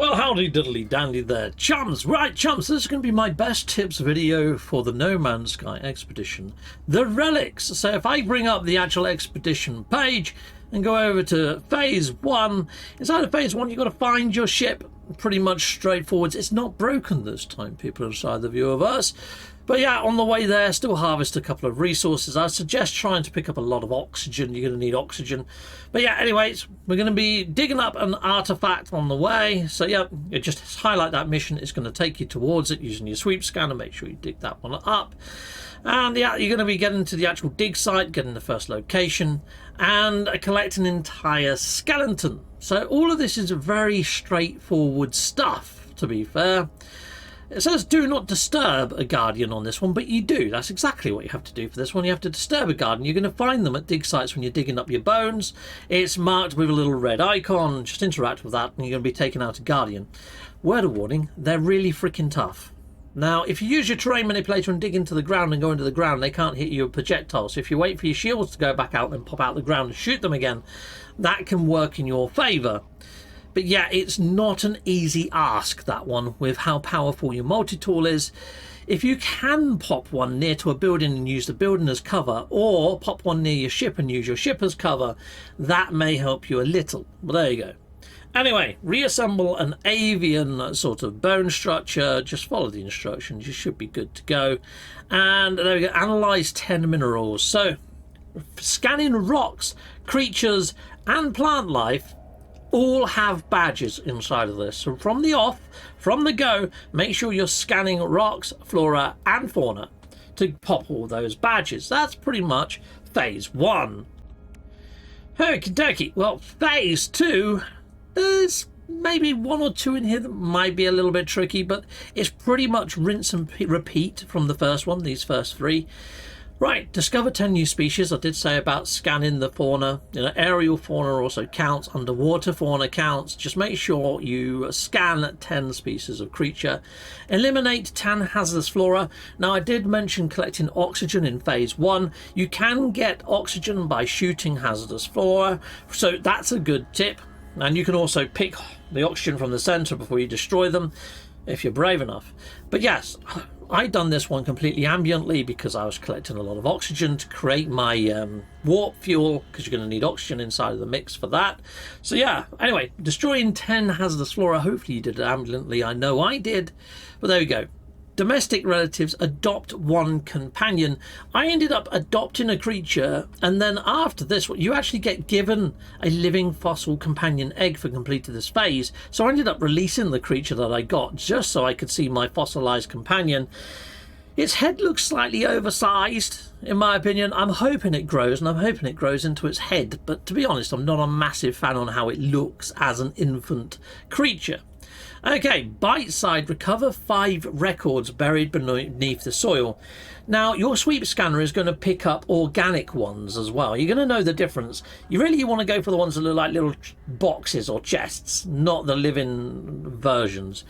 Well, howdy diddly dandy there, chums. Right, chums, this is going to be my best tips video for the No Man's Sky expedition, the Relics. So if I bring up the actual expedition page and go over to phase 1, inside of phase 1 you've got to find your ship. Pretty much straightforward. It's not broken this time, people inside the viewerverse. But yeah, on the way there, still harvest a couple of resources. I suggest trying to pick up a lot of oxygen. You're going to need oxygen. But yeah, anyways, we're going to be digging up an artifact on the way. So yeah, you just highlight that mission. It's going to take you towards it using your sweep scanner. Make sure you dig that one up. And yeah, you're going to be getting to the actual dig site, getting the first location, and collect an entire skeleton. So all of this is very straightforward stuff, to be fair. It says do not disturb a guardian on this one, but you do. That's exactly what you have to do for this one. You have to disturb a guardian. You're going to find them at dig sites when you're digging up your bones. It's marked with a little red icon. Just interact with that and you're going to be taking out a guardian. Word of warning, they're really freaking tough. Now, if you use your terrain manipulator and dig into the ground and go into the ground, they can't hit you with projectiles. So if you wait for your shields to go back out and pop out the ground and shoot them again, that can work in your favour. But yeah, it's not an easy ask, that one, with how powerful your multi-tool is. If you can pop one near to a building and use the building as cover, or pop one near your ship and use your ship as cover, that may help you a little. But there you go. Anyway, reassemble an avian sort of bone structure. Just follow the instructions. You should be good to go. And there we go. Analyze 10 minerals. So, scanning rocks, creatures, and plant life all have badges inside of this. So from the go, make sure you're scanning rocks, flora, and fauna to pop all those badges. That's pretty much phase 1. Okie dokie. Well, phase 2, there's maybe 1 or 2 in here that might be a little bit tricky, but it's pretty much rinse and repeat from the first one, these first 3. Right, discover 10 new species. I did say about scanning the fauna. You know, aerial fauna also counts, underwater fauna counts. Just make sure you scan 10 species of creature. Eliminate 10 hazardous flora. Now, I did mention collecting oxygen in phase 1. You can get oxygen by shooting hazardous flora, so that's a good tip. And you can also pick the oxygen from the center before you destroy them, if you're brave enough. But yes, I done this one completely ambiently because I was collecting a lot of oxygen to create my warp fuel, because you're going to need oxygen inside of the mix for that. So yeah, anyway, destroying 10 hazardous flora. Hopefully you did it ambiently. I know I did. But there we go. Domestic relatives, adopt 1 companion. I ended up adopting a creature, and then after this, you actually get given a living fossil companion egg for completing this phase. So I ended up releasing the creature that I got just so I could see my fossilized companion. Its head looks slightly oversized, in my opinion. I'm hoping it grows, and I'm hoping it grows into its head. But to be honest, I'm not a massive fan on how it looks as an infant creature. Okay, bite side, recover 5 records buried beneath the soil. Now, your sweep scanner is going to pick up organic ones as well. You're going to know the difference. You really want to go for the ones that look like little boxes or chests, not the living versions.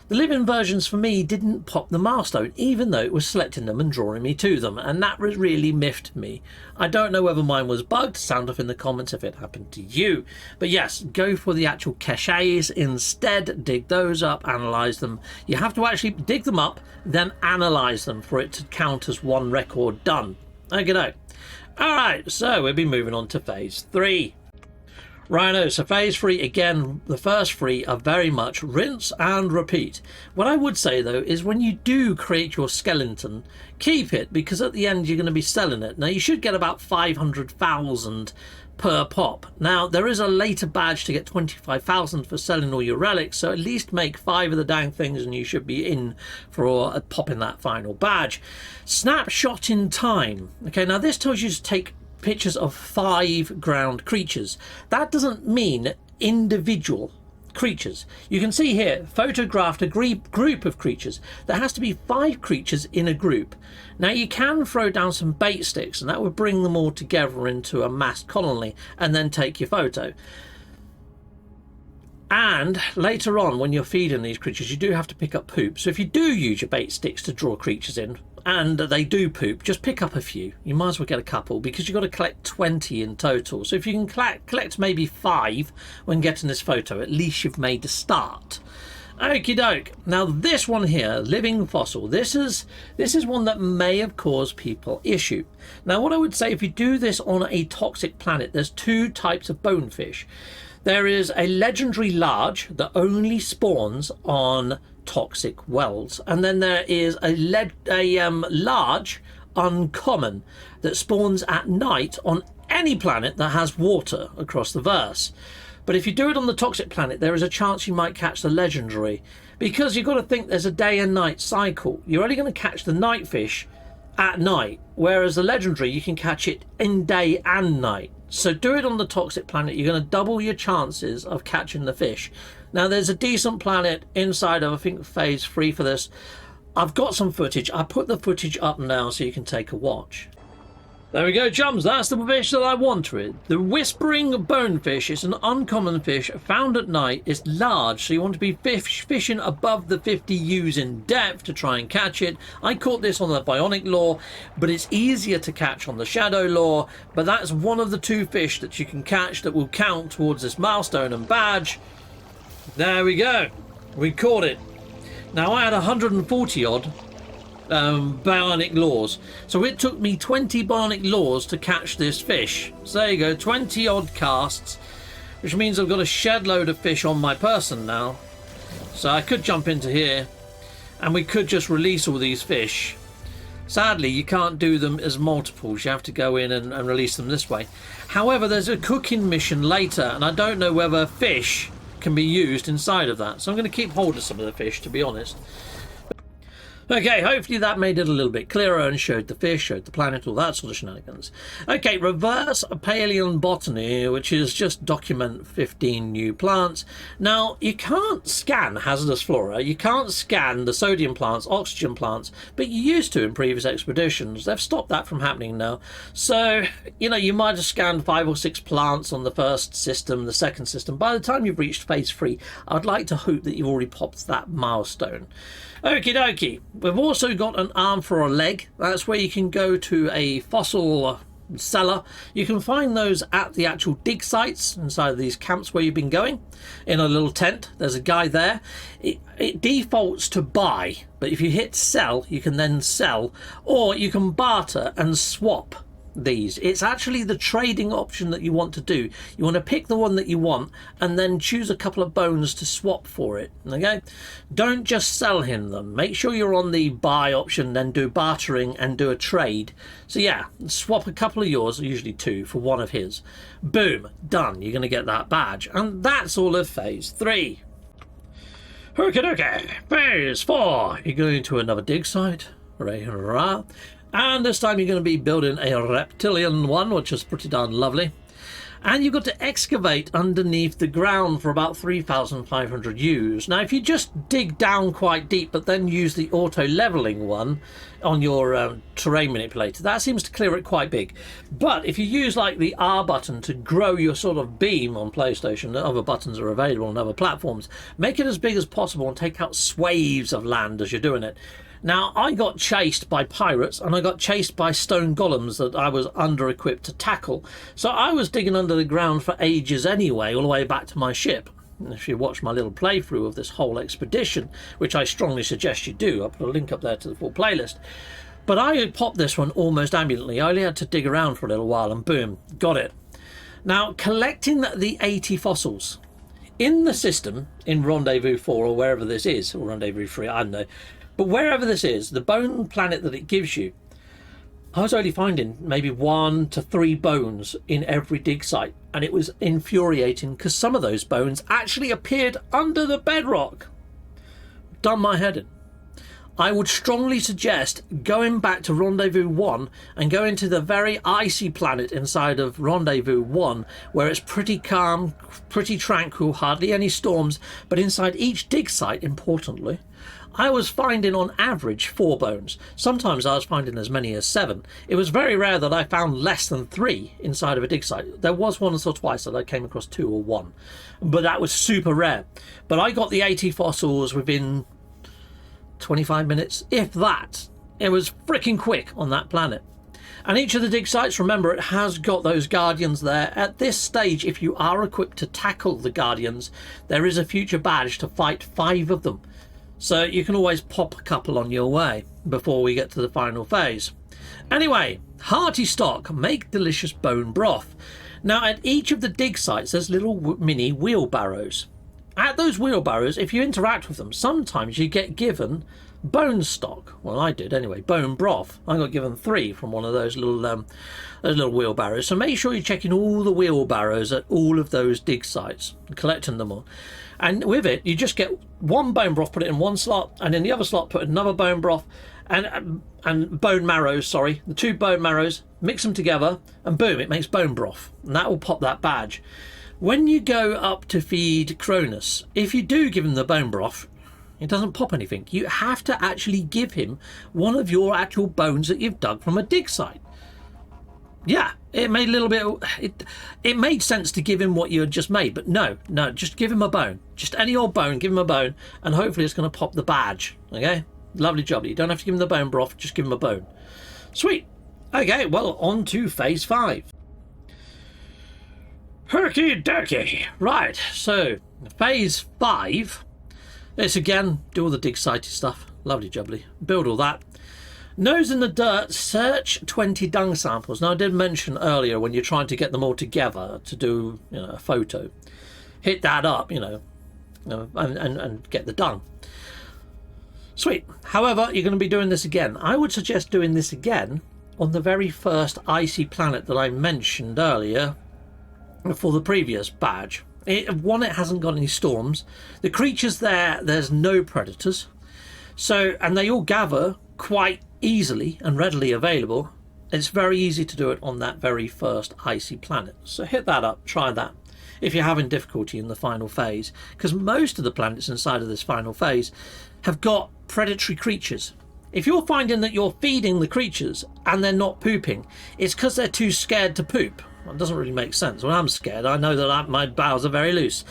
The living versions for me didn't pop the milestone, even though it was selecting them and drawing me to them, and that really miffed me. I don't know whether mine was bugged. Sound off in the comments if it happened to you. But yes, go for the actual caches instead. Dig those up, analyze them. You have to actually dig them up, then analyze them for it to count as 1 record done. Okay, alright, so we'll be moving on to phase 3. Rhino, so phase 3, again, the first 3 are very much rinse and repeat. What I would say though is when you do create your skeleton, keep it, because at the end you're going to be selling it. Now you should get about 500,000 per pop. Now there is a later badge to get 25,000 for selling all your relics, so at least make 5 of the dang things and you should be in for popping that final badge. Snapshot in time. Okay, now this tells you to take pictures of 5 ground creatures. That doesn't mean individual creatures. You can see here, photographed a group of creatures. There has to be 5 creatures in a group. Now you can throw down some bait sticks and that would bring them all together into a massed colony and then take your photo. And later on, when you're feeding these creatures, you do have to pick up poop. So if you do use your bait sticks to draw creatures in, and they do poop, just pick up a few. You might as well get a couple, because you've got to collect 20 in total. So if you can collect maybe 5 when getting this photo, at least you've made a start. Okie doke. Now this one here, living fossil, this is one that may have caused people issue. Now what I would say, if you do this on a toxic planet, there's 2 types of bonefish. There is a legendary large that only spawns on toxic wells, and then there is a large uncommon that spawns at night on any planet that has water across the verse. But if you do it on the toxic planet, there is a chance you might catch the legendary, because you've got to think there's a day and night cycle. You're only going to catch the night fish at night, whereas the legendary, you can catch it in day and night. So do it on the toxic planet, you're going to double your chances of catching the fish. Now there's a decent planet inside of, I think, phase 3 for this. I've got some footage. I put the footage up now so you can take a watch. There we go, chums, that's the fish that I wanted. The whispering bonefish is an uncommon fish found at night. It's large, so you want to be fishing above the 50 U's in depth to try and catch it. I caught this on the bionic lure, but it's easier to catch on the shadow lure. But that's one of the 2 fish that you can catch that will count towards this milestone and badge. There we go, we caught it. Now I had 140 odd bionic lures, so it took me 20 bionic lures to catch this fish. So there you go, 20 odd casts, which means I've got a shed load of fish on my person now. So I could jump into here and we could just release all these fish. Sadly you can't do them as multiples, you have to go in and release them this way. However, there's a cooking mission later, and I don't know whether fish can be used inside of that, so I'm going to keep hold of some of the fish, to be honest. Okay, hopefully that made it a little bit clearer and showed the fish, showed the planet, all that sort of shenanigans. Okay, reverse paleobotany, which is just document 15 new plants. Now, you can't scan hazardous flora, you can't scan the sodium plants, oxygen plants, but you used to in previous expeditions. They've stopped that from happening now. So, you know, you might have scanned 5 or 6 plants on the first system, the second system. By the time you've reached phase 3, I'd like to hope that you've already popped that milestone. Okie dokie. We've also got an arm for a leg. That's where you can go to a fossil cellar. You can find those at the actual dig sites inside of these camps where you've been going, in a little tent. There's a guy there. It defaults to buy, but if you hit sell, you can then sell, or you can barter and swap these. It's actually the trading option that you want to do. You want to pick the one that you want and then choose a couple of bones to swap for it. Okay, don't just sell him them. Make sure you're on the buy option, then do bartering and do a trade. So yeah, swap a couple of yours, usually 2, for one of his. Boom, done. You're going to get that badge, and that's all of phase 3. Okay, phase 4. You're going to another dig site. Rah. And this time you're going to be building a reptilian one, which is pretty darn lovely. And you've got to excavate underneath the ground for about 3,500 U's. Now, if you just dig down quite deep, but then use the auto-leveling one on your terrain manipulator, that seems to clear it quite big. But if you use like the R button to grow your sort of beam on PlayStation, other buttons are available on other platforms, make it as big as possible and take out swathes of land as you're doing it. Now, I got chased by pirates and I got chased by stone golems that I was under-equipped to tackle. So I was digging under the ground for ages anyway, all the way back to my ship. And if you watch my little playthrough of this whole expedition, which I strongly suggest you do, I'll put a link up there to the full playlist. But I had popped this one almost ambulantly. I only had to dig around for a little while and boom, got it. Now, collecting the 80 fossils in the system, in Rendezvous 4 or wherever this is, or Rendezvous 3, I don't know. But wherever this is, the bone planet that it gives you, I was only finding maybe 1 to 3 bones in every dig site. And it was infuriating because some of those bones actually appeared under the bedrock. Done my head in. I would strongly suggest going back to Rendezvous 1 and going to the very icy planet inside of Rendezvous 1, where it's pretty calm, pretty tranquil, hardly any storms. But inside each dig site, importantly, I was finding on average 4 bones. Sometimes I was finding as many as 7. It was very rare that I found less than 3 inside of a dig site. There was once or twice that I came across 2 or 1, but that was super rare. But I got the 80 fossils within 25 minutes, if that. It was freaking quick on that planet. And each of the dig sites, remember, it has got those guardians there. At this stage, if you are equipped to tackle the guardians, there is a future badge to fight 5 of them. So you can always pop a couple on your way before we get to the final phase. Anyway, hearty stock, make delicious bone broth. Now at each of the dig sites, there's little mini wheelbarrows. At those wheelbarrows, if you interact with them, sometimes you get given bone stock. Well, I did anyway. Bone broth. I got given 3 from one of those little wheelbarrows. So make sure you're checking all the wheelbarrows at all of those dig sites, collecting them all. And with it, you just get 1 bone broth, put it in one slot, and in the other slot put another bone broth and bone marrows. Sorry, the 2 bone marrows. Mix them together, and boom, it makes bone broth, and that will pop that badge. When you go up to feed Cronus, if you do give him the bone broth, it doesn't pop anything. You have to actually give him one of your actual bones that you've dug from a dig site. Yeah, it made a little bit... It made sense to give him what you had just made, but no, just give him a bone. Just any old bone, give him a bone, and hopefully it's going to pop the badge, okay? Lovely job. You don't have to give him the bone broth, just give him a bone. Sweet. Okay, well, on to phase 5. Herky derky. Right, so phase 5... Let's again do all the dig site stuff. Lovely jubbly. Build all that. Nose in the dirt, search 20 dung samples. Now I did mention earlier when you're trying to get them all together to do a photo. Hit that up, and get the dung. Sweet. However, you're going to be doing this again. I would suggest doing this again on the very first icy planet that I mentioned earlier for the previous badge. It hasn't got any storms. The creatures there's no predators. So, and they all gather quite easily and readily available. It's very easy to do it on that very first icy planet. So hit that up, try that if you're having difficulty in the final phase. Because most of the planets inside of this final phase have got predatory creatures. If you're finding that you're feeding the creatures and they're not pooping, it's because they're too scared to poop. It doesn't really make sense. When I'm scared, I know that my bowels are very loose.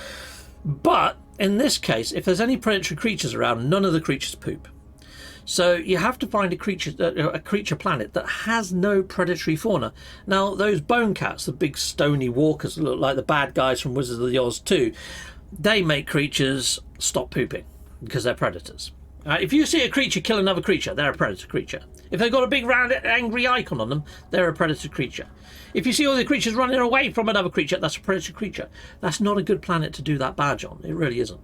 But in this case, if there's any predatory creatures around, none of the creatures poop. So you have to find a creature planet that has no predatory fauna. Now, those bone cats, the big stony walkers that look like the bad guys from Wizards of the Oz 2, they make creatures stop pooping because they're predators. If you see a creature kill another creature, they're a predator creature. If they've got a big round angry icon on them, they're a predator creature. If you see all the creatures running away from another creature, that's a predator creature. That's not a good planet to do that badge on. It really isn't.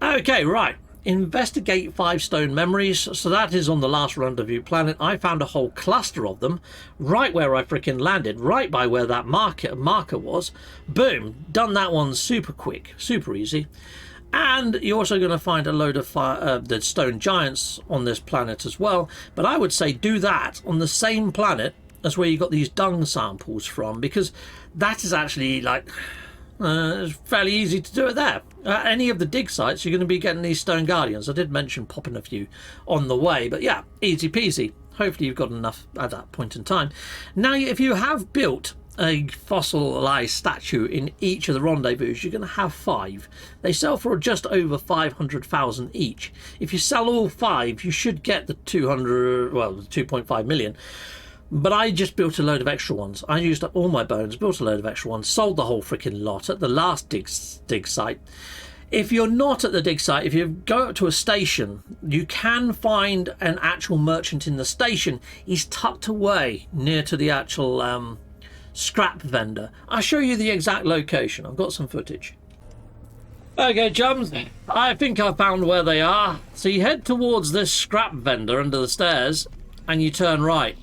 Okay, right. Investigate 5 stone memories. So that is on the last rendezvous planet. I found a whole cluster of them right where I freaking landed, right by where that marker was. Boom. Done that one super quick, super easy. And you're also going to find a load of the stone giants on this planet as well. But I would say do that on the same planet as where you got these dung samples from, because that is actually like it's fairly easy to do it there. Any of the dig sites, you're going to be getting these stone guardians. I did mention popping a few on the way, but yeah, easy peasy. Hopefully you've got enough at that point in time. Now, if you have built a fossilized statue in each of the rendezvous, you're going to have 5. They sell for just over 500,000 each. If you sell all 5, you should get the 2.5 million. But I just built a load of extra ones. I used up all my bones, built a load of extra ones, sold the whole freaking lot at the last dig site. If you're not at the dig site, if you go up to a station, you can find an actual merchant in the station. He's tucked away near to the actual scrap vendor. I'll show you the exact location. I've got some footage. Okay, chums, I think I found where they are. So you head towards this scrap vendor under the stairs and you turn right.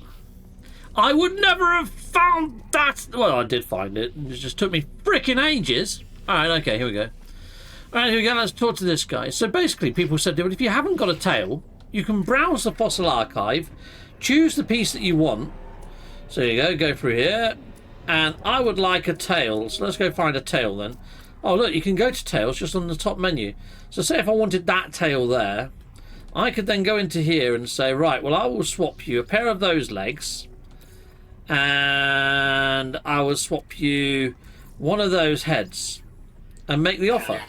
I would never have found that. Well, I did find it. It just took me freaking ages. All right, okay, here we go. All right, here we go. Let's talk to this guy. So basically, people said, well, if you haven't got a tail, you can browse the fossil archive, choose the piece that you want. So there you go through here. And I would like a tail. So let's go find a tail then. Oh, look, you can go to tails just on the top menu. So say if I wanted that tail there, I could then go into here and say, right, well, I will swap you a pair of those legs. And I will swap you one of those heads and make the offer.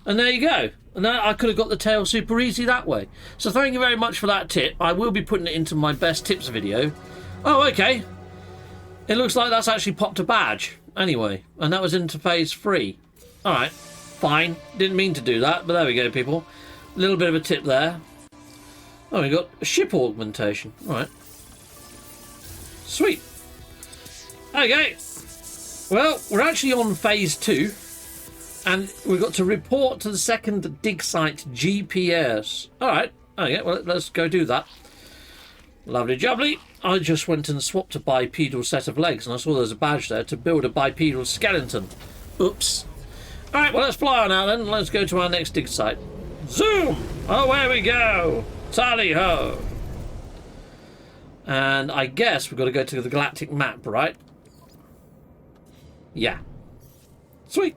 And there you go. And I could have got the tail super easy that way. So thank you very much for that tip. I will be putting it into my best tips video. Oh, okay. It looks like that's actually popped a badge. Anyway, and that was into phase 3. Alright, fine. Didn't mean to do that, but there we go, people. A little bit of a tip there. Oh, we got a ship augmentation. Alright. Sweet. Okay. Well, we're actually on phase 2. And we've got to report to the second dig site GPS. Alright. Okay, well, let's go do that. Lovely jubbly. I just went and swapped a bipedal set of legs, and I saw there's a badge there to build a bipedal skeleton. Oops. Alright, well, let's fly on now then. Let's go to our next dig site. Zoom! Oh, where we go! Tally-ho! And I guess we've got to go to the galactic map, right? Yeah. Sweet.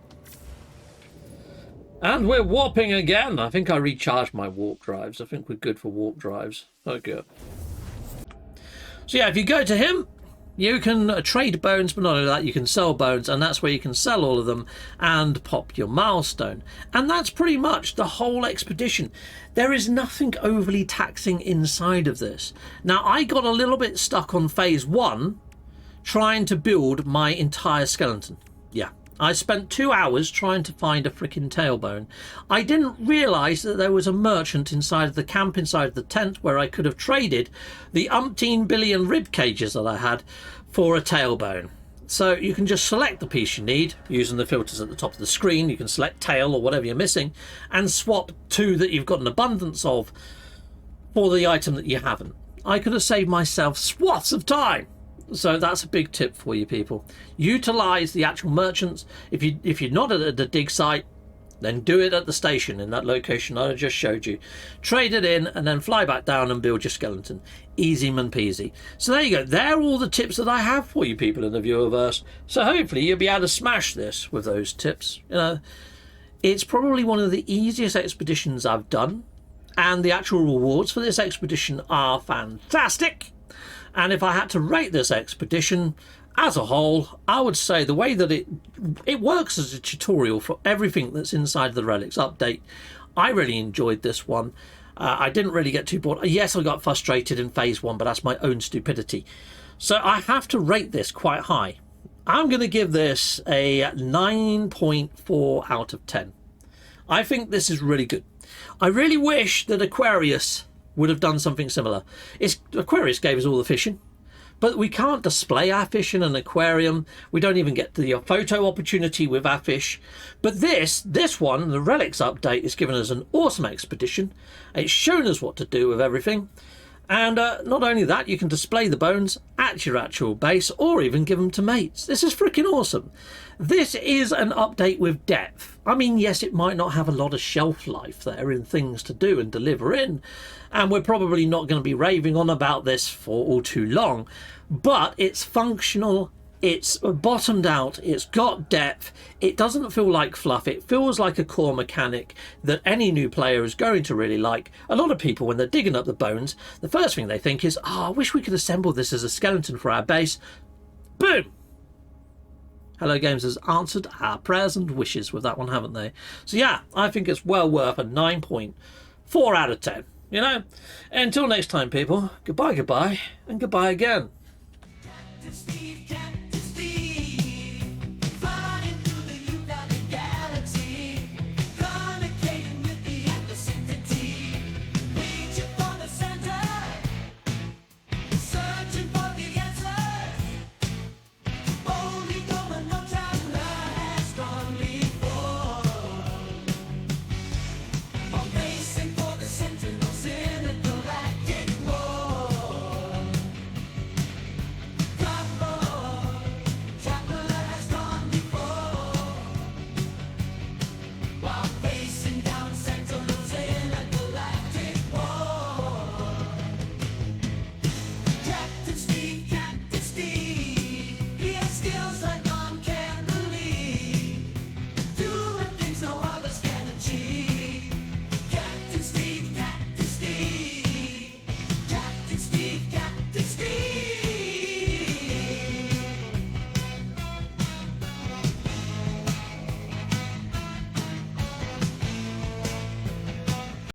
And we're warping again. I think I recharged my warp drives. I think we're good for warp drives. Okay. So yeah, if you go to him, you can trade bones, but not only that, you can sell bones, and that's where you can sell all of them and pop your milestone. And that's pretty much the whole expedition. There is nothing overly taxing inside of this. Now, I got a little bit stuck on phase 1 trying to build my entire skeleton. Yeah. I spent 2 hours trying to find a freaking tailbone. I didn't realise that there was a merchant inside of the camp, inside of the tent, where I could have traded the umpteen billion rib cages that I had for a tailbone. So you can just select the piece you need using the filters at the top of the screen. You can select tail or whatever you're missing and swap 2 that you've got an abundance of for the item that you haven't. I could have saved myself swaths of time. So that's a big tip for you people. Utilize the actual merchants. If you're not at the dig site, then do it at the station in that location I just showed you. Trade it in and then fly back down and build your skeleton. Easy man peasy. So there you go. They're all the tips that I have for you people in the viewerverse. So hopefully you'll be able to smash this with those tips. You know, it's probably one of the easiest expeditions I've done, and the actual rewards for this expedition are fantastic. And if I had to rate this expedition as a whole, I would say the way that it works as a tutorial for everything that's inside the Relics update. I really enjoyed this one. I didn't really get too bored. Yes, I got frustrated in phase 1, but that's my own stupidity. So I have to rate this quite high. I'm going to give this a 9.4 out of 10. I think this is really good. I really wish that Aquarius would have done something similar. Aquarius gave us all the fishing, but we can't display our fish in an aquarium. We don't even get the photo opportunity with our fish. But this one, the Relics update, has given us an awesome expedition. It's shown us what to do with everything. And not only that, you can display the bones at your actual base or even give them to mates. This is freaking awesome. This is an update with depth. I mean, yes, it might not have a lot of shelf life there in things to do and deliver in, and we're probably not going to be raving on about this for all too long, but it's functional, it's bottomed out, it's got depth, it doesn't feel like fluff, it feels like a core mechanic that any new player is going to really like. A lot of people, when they're digging up the bones, the first thing they think is, oh, I wish we could assemble this as a skeleton for our base. Boom! Hello Games has answered our prayers and wishes with that one, haven't they? So yeah, I think it's well worth a 9.4 out of 10. You know? Until next time, people, goodbye, and goodbye again.